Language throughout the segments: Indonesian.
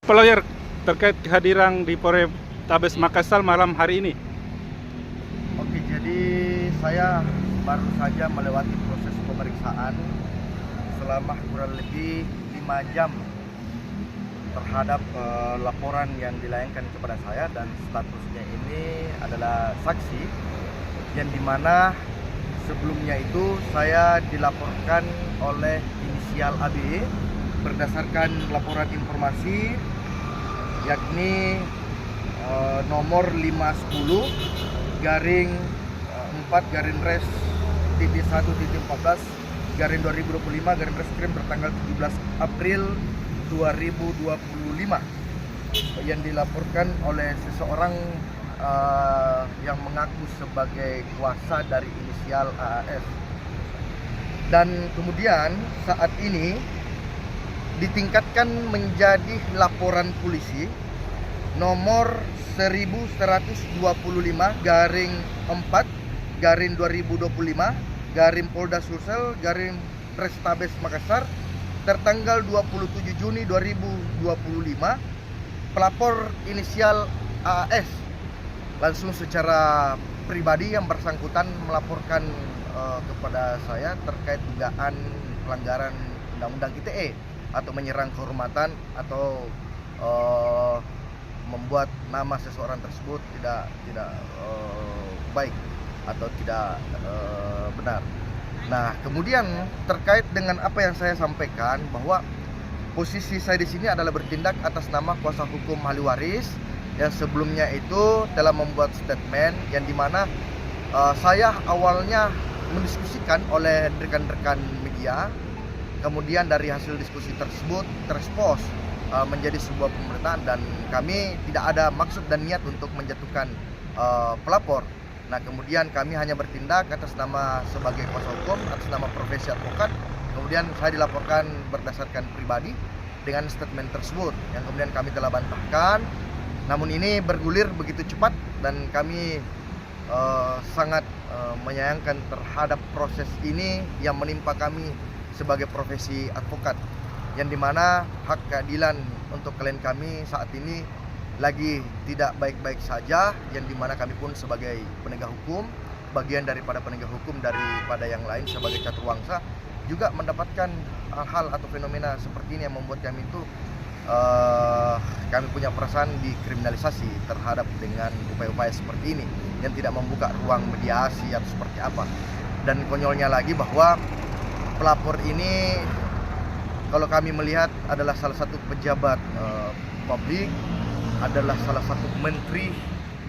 Pak Lawyer, terkait kehadiran di Polrestabes Makassar malam hari ini. Oke, jadi saya baru saja melewati proses pemeriksaan selama kurang lebih 5 jam terhadap laporan yang dilayangkan kepada saya, dan statusnya ini adalah saksi yang dimana sebelumnya itu saya dilaporkan oleh inisial AB berdasarkan laporan informasi yakni nomor 510 garing 4 garing res titik 1 titik 14 garing 2025 garing reskrim bertanggal 17 April 2025 yang dilaporkan oleh seseorang yang mengaku sebagai kuasa dari inisial AAS, dan kemudian saat ini ditingkatkan menjadi laporan polisi nomor 1125 garing 4 garing 2025 garing Polda Sulsel garing Restabes Makassar tertanggal 27 Juni 2025. Pelapor inisial AAS langsung secara pribadi yang bersangkutan melaporkan kepada saya terkait dugaan pelanggaran Undang-Undang ITE atau menyerang kehormatan atau membuat nama seseorang tersebut tidak baik atau tidak benar. Nah, kemudian terkait dengan apa yang saya sampaikan bahwa posisi saya di sini adalah bertindak atas nama kuasa hukum ahli waris yang sebelumnya itu telah membuat statement yang dimana saya awalnya mendiskusikan oleh rekan-rekan media. Kemudian dari hasil diskusi tersebut terespons menjadi sebuah pemerintahan, dan kami tidak ada maksud dan niat untuk menjatuhkan pelapor. Nah, kemudian kami hanya bertindak atas nama sebagai kuasa hukum, atas nama profesi advokat. Kemudian saya dilaporkan berdasarkan pribadi dengan statement tersebut yang kemudian kami telah bantahkan. Namun ini bergulir begitu cepat dan kami sangat menyayangkan terhadap proses ini yang menimpa kami sebagai profesi advokat, yang dimana hak keadilan untuk klien kami saat ini lagi tidak baik-baik saja, yang dimana kami pun sebagai penegak hukum, bagian daripada penegak hukum daripada yang lain sebagai caturwangsa, juga mendapatkan hal-hal atau fenomena seperti ini yang membuat kami itu kami punya perasaan dikriminalisasi terhadap dengan upaya-upaya seperti ini yang tidak membuka ruang mediasi atau seperti apa. Dan konyolnya lagi bahwa pelapor ini kalau kami melihat adalah salah satu pejabat publik, adalah salah satu menteri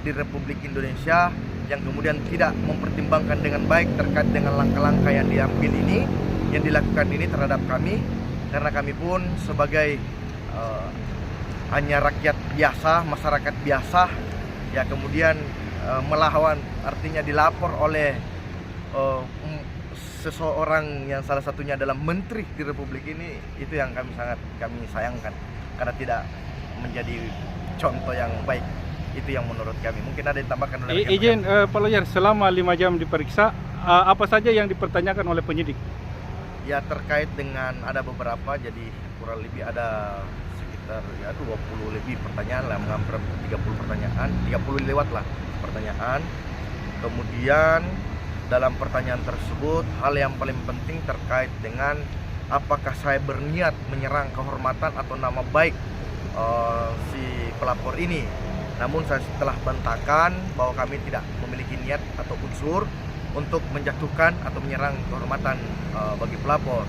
di Republik Indonesia yang kemudian tidak mempertimbangkan dengan baik terkait dengan langkah-langkah yang diambil ini, yang dilakukan ini terhadap kami, karena kami pun sebagai hanya rakyat biasa, masyarakat biasa, ya kemudian melawan, artinya dilapor oleh seseorang yang salah satunya adalah menteri di Republik ini, itu yang kami sayangkan karena tidak menjadi contoh yang baik. Itu yang menurut kami. Mungkin ada yang tambahkan oleh izin Pak Lawyer, selama 5 jam diperiksa, apa saja yang dipertanyakan oleh penyidik? Ya, terkait dengan ada beberapa, jadi kurang lebih ada sekitar 20 lebih pertanyaan lah, menghampir 30 pertanyaan, 30 lewat lah pertanyaan. Kemudian dalam pertanyaan tersebut, hal yang paling penting terkait dengan apakah saya berniat menyerang kehormatan atau nama baik si pelapor ini. Namun saya telah bantahkan bahwa kami tidak memiliki niat atau unsur untuk menjatuhkan atau menyerang kehormatan bagi pelapor.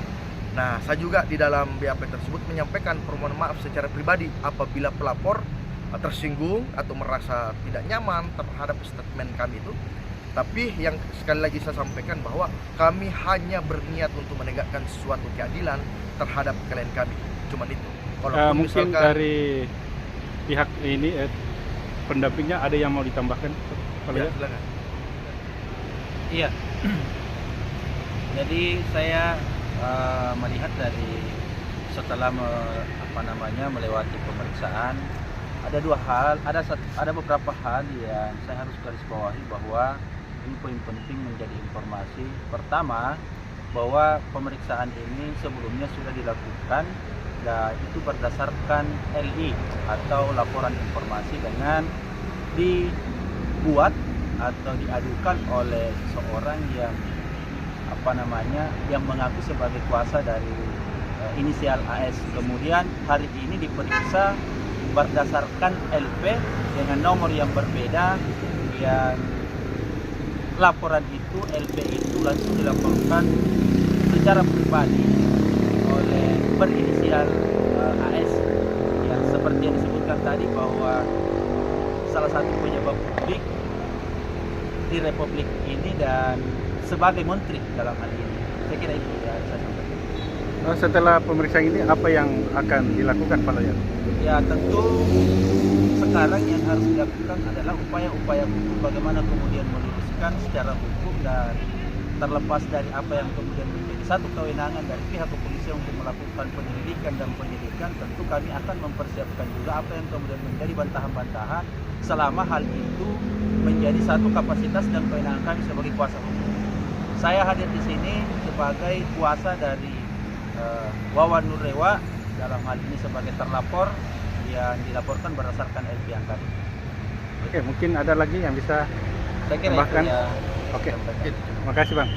Nah, saya juga di dalam BAP tersebut menyampaikan permohonan maaf secara pribadi apabila pelapor tersinggung atau merasa tidak nyaman terhadap statement kami itu. Tapi yang sekali lagi saya sampaikan bahwa kami hanya berniat untuk menegakkan suatu keadilan terhadap klien kami. Cuman itu. Kalau mungkin dari pihak ini pendampingnya ada yang mau ditambahkan? Ya, silakan. Iya. Jadi saya melihat dari setelah melewati pemeriksaan, ada dua hal, ada beberapa hal yang saya harus garis bawahi bahwa ini poin penting menjadi informasi. Pertama, bahwa pemeriksaan ini sebelumnya sudah dilakukan dan itu berdasarkan LI atau laporan informasi dengan dibuat atau diadukan oleh seorang yang yang mengaku sebagai kuasa dari inisial AS. Kemudian hari ini diperiksa berdasarkan LP dengan nomor yang berbeda, yang laporan itu LP itu langsung dilaporkan secara pribadi oleh berinisial AS, yang seperti yang disebutkan tadi bahwa salah satu pejabat publik di Republik ini dan sebagai menteri dalam hal ini. Saya kira itu ya saya sampaikan. Setelah pemeriksaan ini apa yang akan dilakukan Pak Lawyer? Ya tentu sekarang yang harus dilakukan adalah upaya-upaya hukum, bagaimana kemudian meluruskan secara hukum, dan terlepas dari apa yang kemudian menjadi satu kewenangan dari pihak kepolisian untuk melakukan penyelidikan dan penyidikan, tentu kami akan mempersiapkan juga apa yang kemudian menjadi bantahan-bantahan selama hal itu menjadi satu kapasitas dan kewenangan kami sebagai kuasa hukum. Saya hadir di sini sebagai kuasa dari Wawan Nurrewa, dalam hal ini sebagai terlapor yang dilaporkan berdasarkan LP yang tadi. Oke, mungkin ada lagi yang bisa Saya kira tambahkan? itu ya. Oke, Sampaikan. terima kasih Bang.